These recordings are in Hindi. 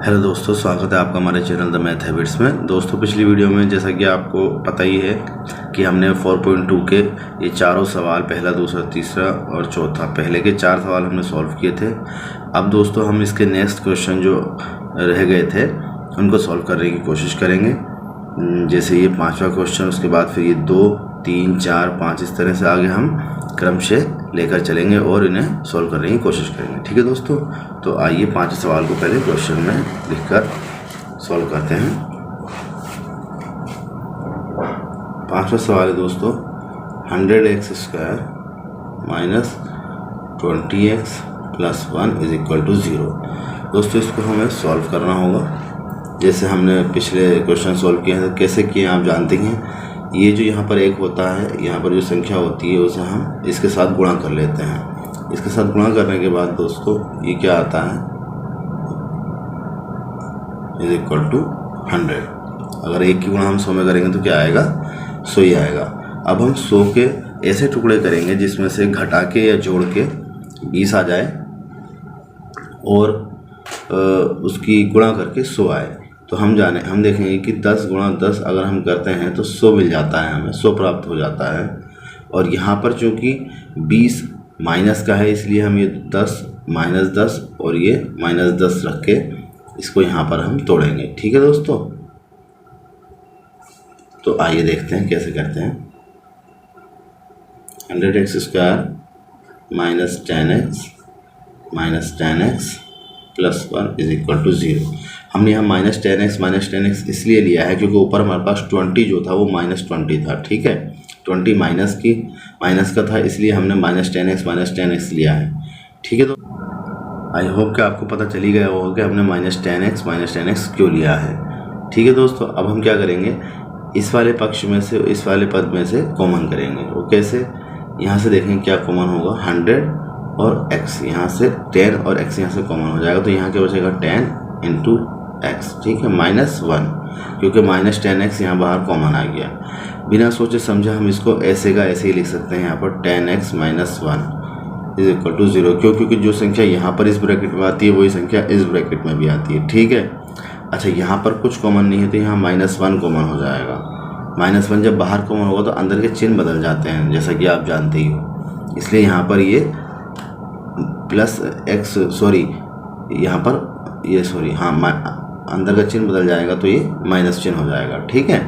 हेलो दोस्तों, स्वागत है आपका हमारे चैनल द मैथ हैबिट्स में। दोस्तों, पिछली वीडियो में जैसा कि आपको पता ही है कि हमने 4.2 के ये चारों सवाल, पहला, दूसरा, तीसरा और चौथा, पहले के 4 सवाल हमने सॉल्व किए थे। अब दोस्तों हम इसके नेक्स्ट क्वेश्चन जो रह गए थे उनको सॉल्व करने की कोशिश करेंगे। जैसे ये 5वां क्वेश्चन, उसके बाद फिर ये 2, 3, 4, 5 इस तरह से आगे हम क्रम से लेकर चलेंगे और इन्हें सॉल्व करने की कोशिश करेंगे। ठीक है दोस्तों, तो आइए 5 सवाल को पहले क्वेश्चन में लिखकर सॉल्व करते हैं। 5वां सवाल है दोस्तों, 100x² minus 20x plus 1 is equal to 0। दोस्तों, इसको हमें सॉल्व करना होगा। जैसे हमने पिछले क्वेश्चन सॉल्व किए हैं, कैसे किए आप जानते हैं। ये जो यहाँ पर एक होता है, यहाँ पर जो संख्या होती है उसे हम इसके साथ गुणा कर लेते हैं। इसके साथ गुणा करने के बाद दोस्तों ये क्या आता है, इज इक्वल टू 100। अगर 1 की गुणा हम 100 में करेंगे तो क्या आएगा, 100 ही आएगा। अब हम 100 के ऐसे टुकड़े करेंगे जिसमें से घटा के या जोड़ के 20 आ जाए और उसकी गुणा करके 100 आए। तो हम देखेंगे कि 10 गुणा 10 अगर हम करते हैं तो 100 मिल जाता है, हमें 100 प्राप्त हो जाता है। और यहाँ पर चूँकि 20 माइनस का है, इसलिए हम ये 10 माइनस 10 और ये माइनस 10 रख के इसको यहाँ पर हम तोड़ेंगे। ठीक है दोस्तों, तो आइए देखते हैं कैसे करते हैं। 100x² minus 10x plus 1 is equal to 0। हमने यहाँ माइनस 10x इसलिए लिया है क्योंकि ऊपर हमारे पास 20 जो था वो -20 था। ठीक है, 20 माइनस का था, इसलिए हमने माइनस 10x लिया है। ठीक है, तो आई होप कि आपको पता चली गया होगा कि हमने माइनस 10x क्यों लिया है। ठीक है दोस्तों, अब हम क्या करेंगे, इस वाले पक्ष में से इस वाले पद में से कॉमन करेंगे। वो कैसे, यहाँ से देखेंगे क्या कॉमन होगा, 100 और x, यहाँ से 10 और x यहाँ से कॉमन हो जाएगा, तो यहाँ क्या बचेगा 10 इंटू x। ठीक है, -1, क्योंकि माइनस 10x यहाँ बाहर कॉमन आ गया। बिना सोचे समझे हम इसको ऐसे का ऐसे ही लिख सकते हैं। यहाँ पर 10x - 1 इज इक्वल टू 0। क्यों, क्योंकि जो संख्या यहाँ पर इस ब्रैकेट में आती है वही संख्या इस ब्रैकेट में भी आती है। ठीक है, अच्छा यहाँ पर कुछ कॉमन नहीं है तो यहाँ -1 कॉमन हो जाएगा। -1 जब बाहर कॉमन होगा तो अंदर के चिन्ह बदल जाते हैं, जैसा कि आप जानते ही हो। इसलिए यहाँ पर ये प्लस x, सॉरी यहाँ पर ये सॉरी हाँ अंदर का चिन्ह बदल जाएगा तो ये माइनस चिन्ह हो जाएगा। ठीक है,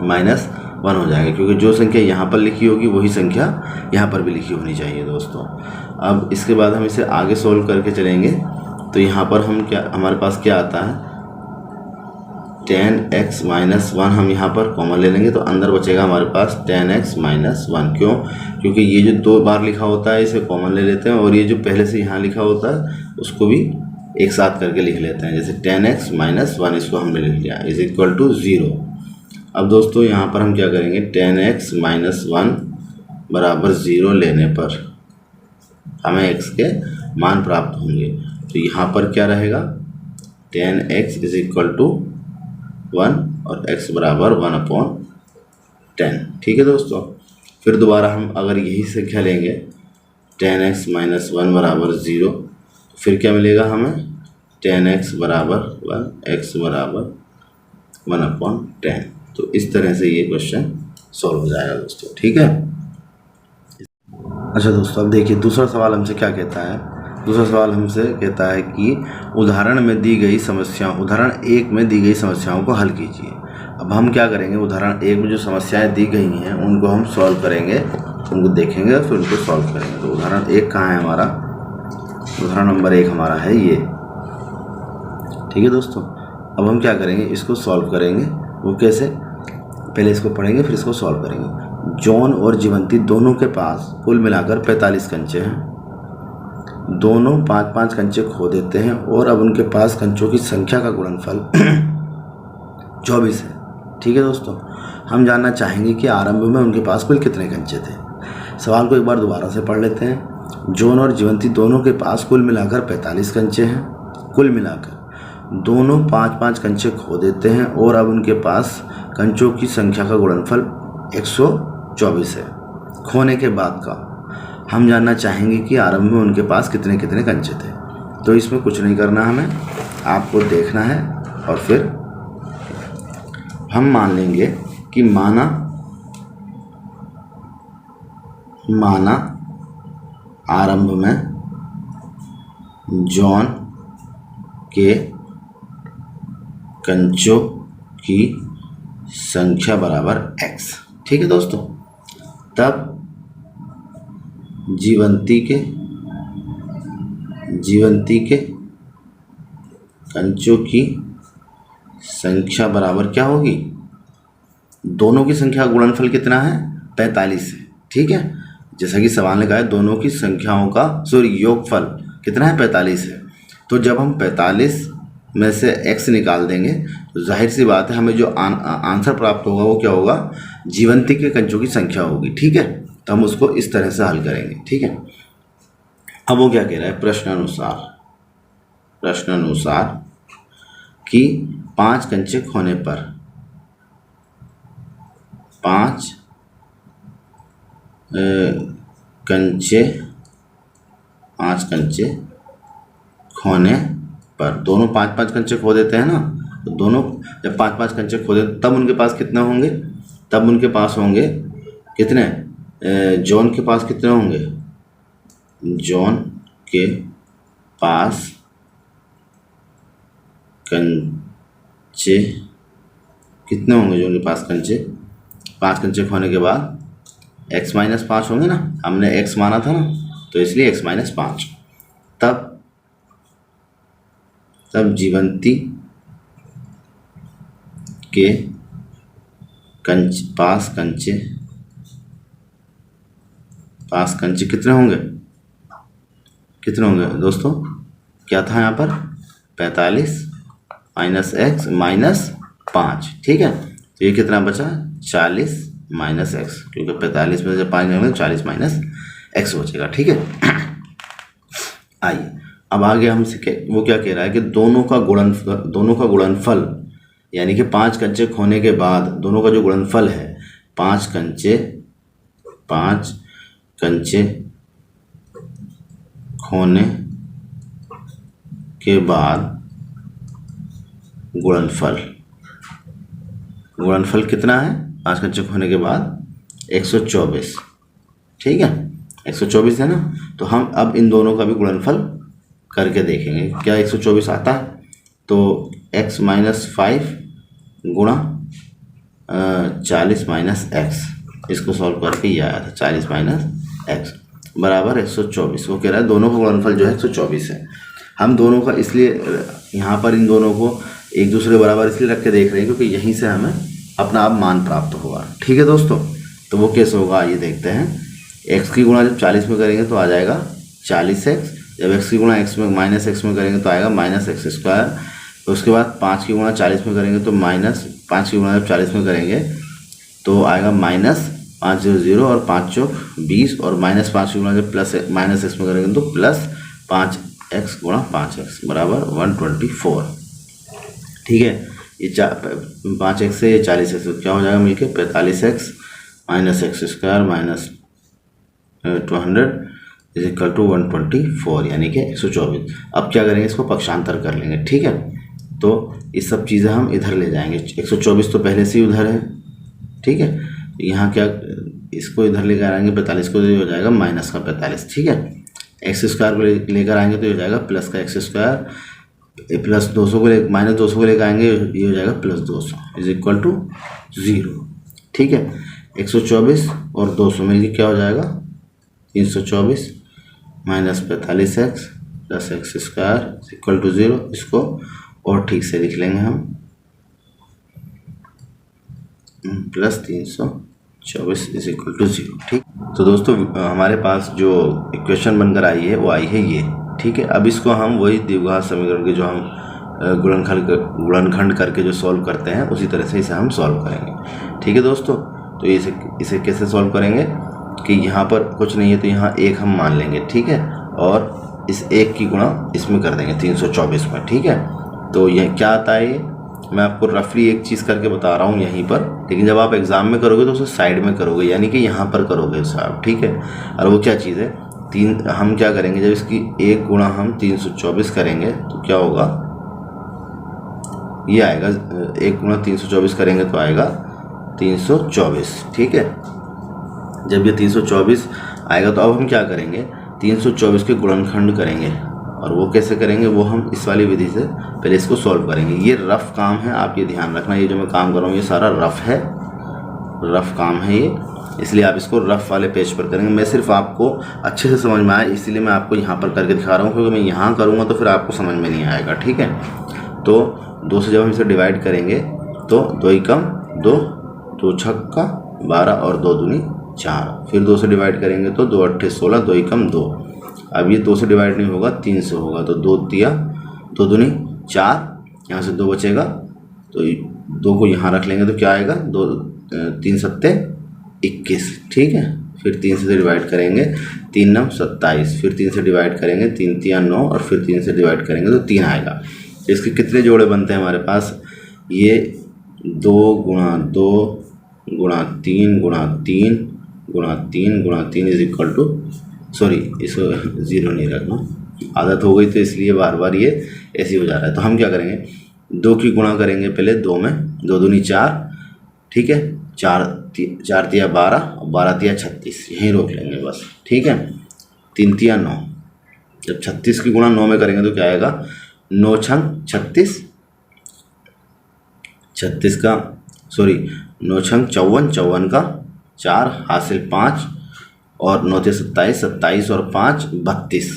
-1 हो जाएगा, क्योंकि जो संख्या यहाँ पर लिखी होगी वही संख्या यहाँ पर भी लिखी होनी चाहिए दोस्तों। अब इसके बाद हम इसे आगे सोल्व करके चलेंगे। तो यहाँ पर हमारे पास क्या आता है, 10x - 1 हम यहाँ पर कॉमन ले लेंगे तो अंदर बचेगा हमारे पास 10x - 1। क्यों, क्योंकि ये जो 2 बार लिखा होता है इसे कॉमन ले लेते हैं और ये जो पहले से यहाँ लिखा होता है उसको भी एक साथ करके लिख लेते हैं। जैसे 10x - 1 इसको हमने लिख लिया इज इक्वल टू 0। अब दोस्तों यहाँ पर हम क्या करेंगे, 10x - 1 बराबर 0 लेने पर हमें x के मान प्राप्त होंगे। तो यहाँ पर क्या रहेगा, 10x इज इक्वल टू 1 और x बराबर 1/10। ठीक है दोस्तों, फिर दोबारा हम अगर यही संख्या लेंगे 10x - 1 बराबर 0, फिर क्या मिलेगा हमें, 10x बराबर 1, x बराबर 1/10। तो इस तरह से ये क्वेश्चन सॉल्व हो जाएगा दोस्तों। ठीक है, अच्छा दोस्तों, अब देखिए दूसरा सवाल हमसे क्या कहता है। दूसरा सवाल हमसे कहता है कि उदाहरण 1 में दी गई समस्याओं को हल कीजिए। अब हम क्या करेंगे, उदाहरण 1 में जो समस्याएं दी गई हैं उनको हम सॉल्व करेंगे, उनको देखेंगे और फिर उनको सॉल्व करेंगे। तो उदाहरण 1 कहाँ है हमारा, उदाहरण नंबर 1 हमारा है ये। ठीक है दोस्तों, अब हम क्या करेंगे, इसको सॉल्व करेंगे। वो कैसे, पहले इसको पढ़ेंगे फिर इसको सॉल्व करेंगे। जॉन और जीवंती दोनों के पास कुल मिलाकर 45 कंचे हैं। दोनों 5-5 कंचे खो देते हैं और अब उनके पास कंचों की संख्या का गुणनफल 24 है। ठीक है दोस्तों, हम जानना चाहेंगे कि आरंभ में उनके पास कुल कितने कंचे थे। सवाल को एक बार दोबारा से पढ़ लेते हैं। जॉन और जीवंती दोनों के पास कुल मिलाकर 45 कंचे हैं। कुल मिलाकर दोनों 5-5 कंचे खो देते हैं और अब उनके पास कंचों की संख्या का गुणनफल 124 है। खोने के बाद का हम जानना चाहेंगे कि आरंभ में उनके पास कितने कितने कंचे थे। तो इसमें कुछ नहीं करना हमें, आपको देखना है और फिर हम मान लेंगे कि माना आरंभ में जॉन के कंचों की संख्या बराबर x। ठीक है दोस्तों, तब जीवंती के कंचों की संख्या बराबर क्या होगी, दोनों की संख्या का गुणनफल कितना है, 45 है। ठीक है, जैसा कि सवाल ने कहा है दोनों की संख्याओं का योगफल कितना है, 45 है। तो जब हम 45 में से x निकाल देंगे तो जाहिर सी बात है हमें जो आंसर प्राप्त होगा वो क्या होगा, जीवंती के कंचों की संख्या होगी। ठीक है, तो हम उसको इस तरह से हल करेंगे। ठीक है, अब वो क्या कह रहा है, प्रश्नानुसार कि 5 कंचे खोने पर 5 कंचे खोने पर दोनों 5-5 कंचे खो देते हैं ना, तो दोनों जब 5-5 कंचे खो देते तब उनके पास कितने होंगे, तब उनके पास होंगे कितने, जॉन के पास कितने होंगे, जॉन के पास कंचे कितने होंगे, जॉन के पास कंचे 5 कंचे खोने के बाद x-5 होंगे ना, हमने x माना था ना, तो इसलिए x-5। तब जीवंती के पास कंचे कितने होंगे दोस्तों, क्या था यहाँ पर 45 माइनस x माइनस 5। ठीक है, तो ये कितना बचा 40 माइनस x, क्योंकि 45 में से 5 निकालेंगे 40 माइनस x बचेगा। ठीक है, आइए अब आगे हम वो क्या कह रहा है कि दोनों का गुणनफल यानी कि 5 कंचे खोने के बाद दोनों का जो गुणनफल है, 5 कंचे खोने के बाद गुणनफल कितना है, 5 कंचे खोने के बाद 124। ठीक है, 124 है ना, तो हम अब इन दोनों का भी गुणनफल करके देखेंगे क्या 124 आता है। तो x-5 गुणा 40 माइनस x, इसको सॉल्व करके ये आया था 40 माइनस x बराबर 124। वो कह रहा है दोनों का गुणनफल जो है 124 है। हम दोनों का इसलिए यहाँ पर इन दोनों को एक दूसरे के बराबर इसलिए रख के देख रहे हैं क्योंकि यहीं से हमें अपना आप मान प्राप्त होगा। ठीक है दोस्तों, तो वो कैसे होगा आइए देखते हैं। x की गुणा जब 40 में करेंगे तो आ जाएगा 40x, जब x की गुणा x में माइनस x में करेंगे तो आएगा माइनस x²। तो उसके बाद 5 की गुणा 40 में करेंगे तो माइनस 5 की गुणा जब 40 में करेंगे तो आएगा माइनस 5 0 और 5 चौक 20, और माइनस 5 की गुणा जब प्लस माइनस x में करेंगे तो प्लस 5x गुणा 5x बराबर 124। ठीक है, ये 5x से 40x तो क्या हो जाएगा मिलके 45x minus x² minus 200 is equal to 124 यानी कि 124। अब क्या करेंगे, इसको पक्षांतर कर लेंगे। ठीक है, तो ये सब चीज़ें हम इधर ले जाएंगे। 124 तो पहले से ही उधर है। ठीक है, यहाँ क्या इसको इधर लेकर आएंगे 45 को, तो हो जाएगा माइनस का 45। ठीक है, x² को लेकर आएंगे तो हो जाएगा प्लस का x², प्लस 200 को माइनस 200 को लेकर आएंगे ये हो जाएगा प्लस 200 इज इक्वल टू 0। ठीक है, 124 और 200 मिलकर क्या हो जाएगा 324 minus 45x plus x² equal to 0। इसको और ठीक से लिख लेंगे हम प्लस 324 इज इक्वल टू 0। ठीक, तो दोस्तों हमारे पास जो इक्वेशन बनकर आई है वो आई है ये। ठीक है, अब इसको हम वही द्विघात समीकरण के जो हम गुणनखंड करके जो सॉल्व करते हैं उसी तरह से इसे हम सॉल्व करेंगे। ठीक है दोस्तों, तो इसे कैसे सॉल्व करेंगे कि यहाँ पर कुछ नहीं है तो यहाँ 1 हम मान लेंगे। ठीक है, और इस 1 की गुणा इसमें कर देंगे 324 में। ठीक है, तो यह क्या आता है, ये मैं आपको रफली एक चीज़ करके बता रहा हूँ यहीं पर, लेकिन जब आप एग्ज़ाम में करोगे तो उसे साइड में करोगे यानी कि यहाँ पर करोगे साहब। ठीक है, और वो क्या चीज़ है, हम क्या करेंगे जब इसकी 1 गुणा हम 324 करेंगे तो क्या होगा ये आएगा 1 गुणा 324 करेंगे तो आएगा 324, ठीक है। जब ये 324 आएगा तो अब हम क्या करेंगे, 324 के गुणनखंड करेंगे, और वो कैसे करेंगे वो हम इस वाली विधि से पहले इसको सॉल्व करेंगे। ये रफ काम है, आप ये ध्यान रखना, ये जो मैं काम कर रहा हूँ ये सारा रफ है, रफ काम है ये, इसलिए आप इसको रफ वाले पेज पर करेंगे। मैं सिर्फ आपको अच्छे से समझ में आए इसीलिए मैं आपको यहाँ पर करके दिखा रहा हूँ, क्योंकि मैं यहाँ करूँगा तो फिर आपको समझ में नहीं आएगा, ठीक है। तो 2 से जब हम इसे डिवाइड करेंगे तो 2 एकम 2, 2 छक्का 12 और 2 दूनी 4, फिर 2 से डिवाइड करेंगे तो 2 अट्ठे 16, 2 एकम 2। अब ये 2 से डिवाइड नहीं होगा, 3 से होगा, तो 2 तिया 2 दूनी 4, यहाँ से 2 बचेगा तो 2 को यहाँ रख लेंगे तो क्या आएगा, 2 3 सत्ते 21, ठीक है। फिर 3 से डिवाइड करेंगे, 3 9 27, फिर 3 से डिवाइड करेंगे, 3 तिया 9 और फिर 3 से डिवाइड करेंगे तो 3 आएगा। इसके कितने जोड़े बनते हैं हमारे पास, ये 2 गुणा 2 गुणा 3 गुणा 3 गुणा 3 गुणा 3 इज इक्वल टू, सॉरी इसको 0 नहीं रखना, आदत हो गई तो इसलिए बार बार ये ऐसे हो जा रहा है। तो हम क्या करेंगे, 2 की गुणा करेंगे पहले 2 में, 2 दूनी 4, ठीक है, 4 तिया 12 और 12 तिया 36, यहीं रोक लेंगे बस, ठीक है। 3 तिया 9, जब 36 की गुणा 9 में करेंगे तो क्या आएगा, 9 छंग 36, 36 का सॉरी 9 छंग 54, 54 का 4 हासिल 5 और 9 तिया 27, 27 और 5 32,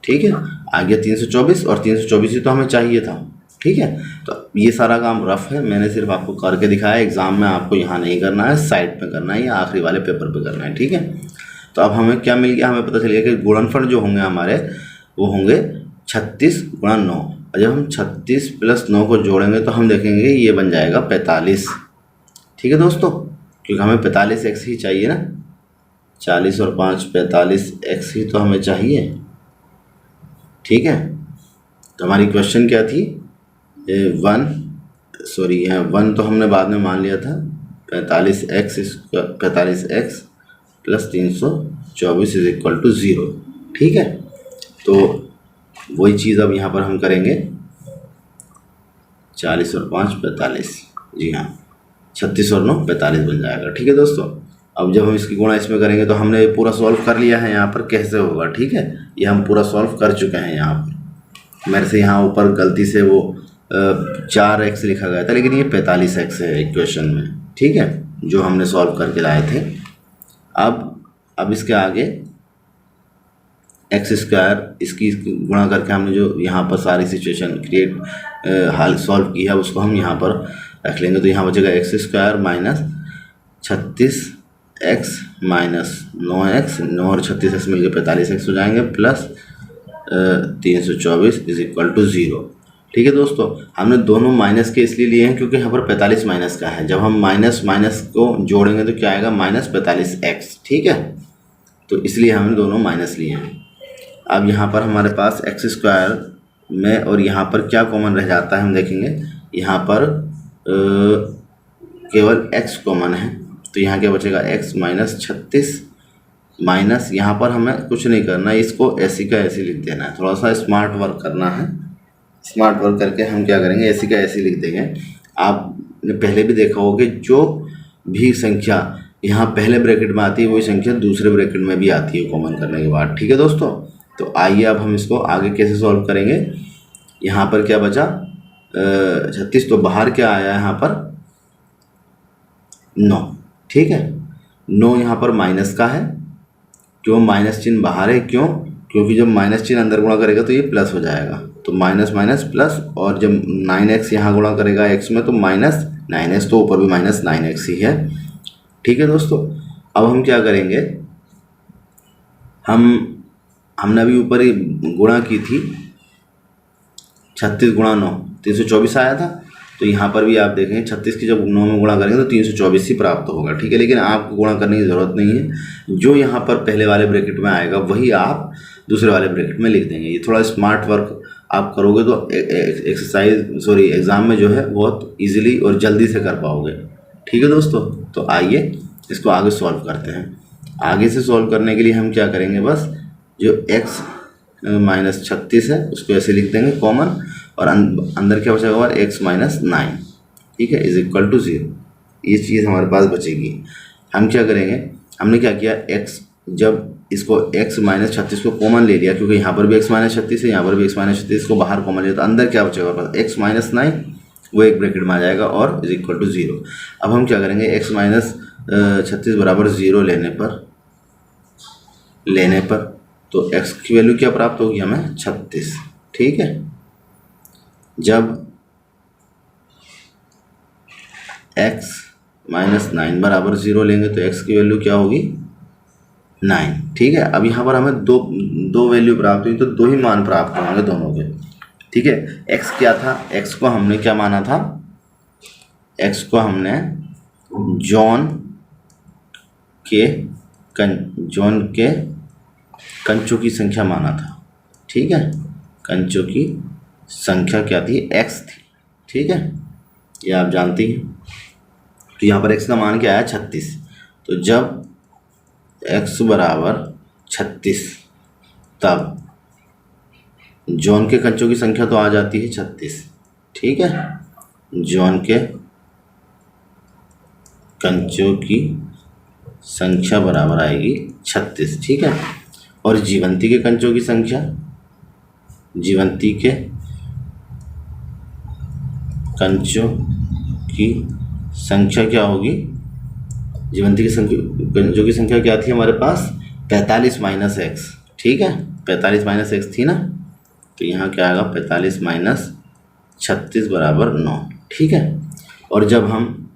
ठीक है। आ गया 324 और 324 ही तो हमें चाहिए था, ठीक है। तो ये सारा काम रफ है, मैंने सिर्फ आपको करके दिखाया, एग्जाम में आपको यहाँ नहीं करना है, साइड पे करना है या आखिरी वाले पेपर पे करना है, ठीक है। तो अब हमें क्या मिल गया, हमें पता चल गया कि गुणनफल जो होंगे हमारे वो होंगे 36 गुणा 9, और जब हम 36 प्लस 9 को जोड़ेंगे तो हम देखेंगे ये बन जाएगा 45, ठीक है दोस्तों, क्योंकि हमें 45x ही चाहिए ना, 40 और 5 45x ही तो हमें चाहिए, ठीक है। तो हमारी क्वेश्चन क्या थी, 1 तो हमने बाद में मान लिया था, 45x plus 324 is equal to 0, ठीक है। तो वही चीज़ अब यहाँ पर हम करेंगे, 40 और 5 45, जी हाँ 36 और 9 45 बन जाएगा, ठीक है दोस्तों। अब जब हम इसकी गुणा इसमें करेंगे तो हमने ये पूरा सॉल्व कर लिया है यहाँ पर कैसे होगा, ठीक है, ये हम पूरा सॉल्व कर चुके हैं। यहाँ पर मेरे से यहाँ ऊपर गलती से वो 4x लिखा गया था, लेकिन ये 45x है इक्वेशन में, ठीक है, जो हमने सॉल्व करके लाए थे। अब इसके आगे x स्क्वायर, इसकी गुणा करके हमने जो यहाँ पर सारी सिचुएशन क्रिएट हाल सॉल्व की है उसको हम यहाँ पर रख लेंगे, तो यहाँ बचेगा x square minus 36x minus 9x, 9 और 36x मिलकर 45x हो जाएंगे, प्लस 324 इज इक्वल टू 0, ठीक है दोस्तों। हमने दोनों माइनस के इसलिए लिए हैं क्योंकि यहाँ पर 45 माइनस का है, जब हम माइनस माइनस को जोड़ेंगे तो क्या आएगा, माइनस 45x, ठीक है, तो इसलिए हमने दोनों माइनस लिए हैं। अब यहाँ पर हमारे पास एक्स स्क्वायर में और यहाँ पर क्या कॉमन रह जाता है हम देखेंगे, यहाँ पर केवल x कॉमन है, तो यहाँ क्या बचेगा x माइनस 36 माइनस, यहाँ पर हमें कुछ नहीं करना है, इसको ऐसी का ऐसी लिख देना है, थोड़ा सा स्मार्ट वर्क करना है। स्मार्ट वर्क करके हम क्या करेंगे, ऐसी का ऐसी लिख देंगे। आपने पहले भी देखा होगा कि जो भी संख्या यहाँ पहले ब्रैकेट में आती है वही संख्या दूसरे ब्रैकेट में भी आती है कॉमन करने के बाद, ठीक है दोस्तों। तो आइए अब हम इसको आगे कैसे सॉल्व करेंगे। यहाँ पर क्या बचा 36, तो बाहर क्या आया यहाँ पर 9, ठीक है, 9 यहाँ पर माइनस का है, क्यों माइनस चिन्ह बाहर है, क्यों, क्योंकि जब माइनस चिन्ह अंदर गुणा करेगा तो ये प्लस हो जाएगा, तो माइनस माइनस प्लस, और जब 9x यहाँ गुणा करेगा x में तो माइनस 9x, तो ऊपर भी माइनस 9x ही है, ठीक है दोस्तों। अब हम क्या करेंगे, हमने अभी ऊपर ही गुणा की थी, 36 गुणा 9 324 आया था, तो यहाँ पर भी आप देखेंगे 36 की जब 9 में गुणा करेंगे तो 324 ही प्राप्त होगा, ठीक है। लेकिन आपको गुणा करने की ज़रूरत नहीं है, जो यहाँ पर पहले वाले ब्रैकेट में आएगा वही आप दूसरे वाले ब्रैकेट में लिख देंगे। ये थोड़ा स्मार्ट वर्क आप करोगे तो एग्ज़ाम में जो है बहुत ईजिली और जल्दी से कर पाओगे, ठीक है दोस्तों। तो आइए इसको आगे सॉल्व करते हैं। आगे से सॉल्व करने के लिए हम क्या करेंगे, बस जो x -36 है, उसको ऐसे लिख देंगे कॉमन, और अंदर क्या बचेगा हमारा x - 9, ठीक है, इज इक्वल टू 0। ये चीज़ हमारे पास बचेगी। हम क्या करेंगे, हमने क्या किया, x जब इसको x - 36 को कॉमन ले लिया, क्योंकि यहाँ पर भी x - 36 है, यहाँ पर भी x - 36 को बाहर कॉमन लिया, तो अंदर क्या बचेगा हमारे पास x - 9, वो एक ब्रैकेट में आ जाएगा और इज इक्वल टू 0। अब हम क्या करेंगे, x - 36 बराबर 0 लेने पर तो x की वैल्यू क्या प्राप्त होगी हमें, 36, ठीक है। जब x - 9 बराबर 0 लेंगे तो x की वैल्यू क्या होगी, 9, ठीक है। अब यहाँ पर हमें दो वैल्यू प्राप्त हुई, तो दो ही मान प्राप्त होंगे दोनों के, ठीक है। x क्या था, x को हमने क्या माना था, x को हमने जॉन के कंचों की संख्या माना था, ठीक है। कंचों की संख्या क्या थी, x थी, ठीक है, ये आप जानती हैं। तो यहाँ पर x का मान क्या आया, 36। तो जब x बराबर 36, तब जॉन के कंचों की संख्या तो आ जाती है 36, ठीक है। जॉन के कंचों की संख्या बराबर आएगी 36, ठीक है। और जीवंती के कंचों की संख्या, जीवंती के कंचों की संख्या क्या होगी, जीवंती की कंचों की संख्या क्या थी हमारे पास, 45 - x, ठीक है, 45 - x थी ना, तो यहाँ क्या आएगा, 45 - 36 बराबर 9, ठीक है। और जब हम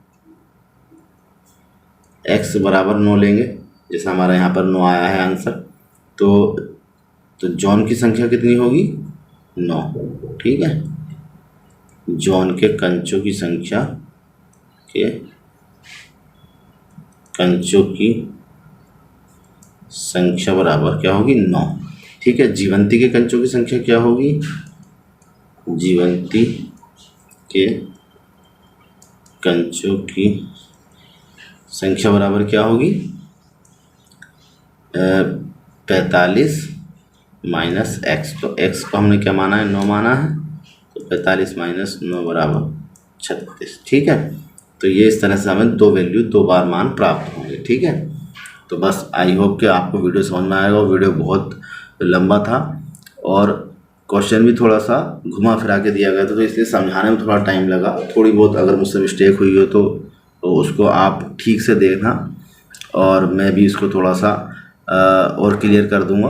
x बराबर 9 लेंगे, जैसा हमारा यहाँ पर 9 आया है आंसर, तो जॉन की संख्या कितनी होगी, 9, ठीक है। जॉन के कंचों की संख्या बराबर क्या होगी, 9, ठीक है। जीवंती के कंचों की संख्या क्या होगी, जीवंती के कंचों की संख्या बराबर क्या होगी, 45 - x। तो x को हमने क्या माना है, 9 माना है, तो 45 - 9 बराबर 36, ठीक है। तो ये इस तरह से हमें दो वैल्यू दो बार मान प्राप्त होंगे, ठीक है। तो बस आई होप कि आपको वीडियो समझ में आएगा। वीडियो बहुत लंबा था और क्वेश्चन भी थोड़ा सा घुमा फिरा के दिया गया था, तो इसलिए समझाने में थोड़ा टाइम लगा। थोड़ी बहुत अगर मुझसे मिस्टेक हुई हो तो उसको आप ठीक से देखना, और मैं भी इसको थोड़ा सा और क्लियर कर दूंगा।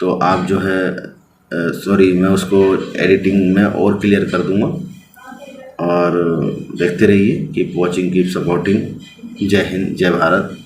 तो आप जो है मैं उसको एडिटिंग में और क्लियर कर दूंगा। और देखते रहिए, कीप वॉचिंग, कीप सपोर्टिंग। जय हिंद, जय भारत।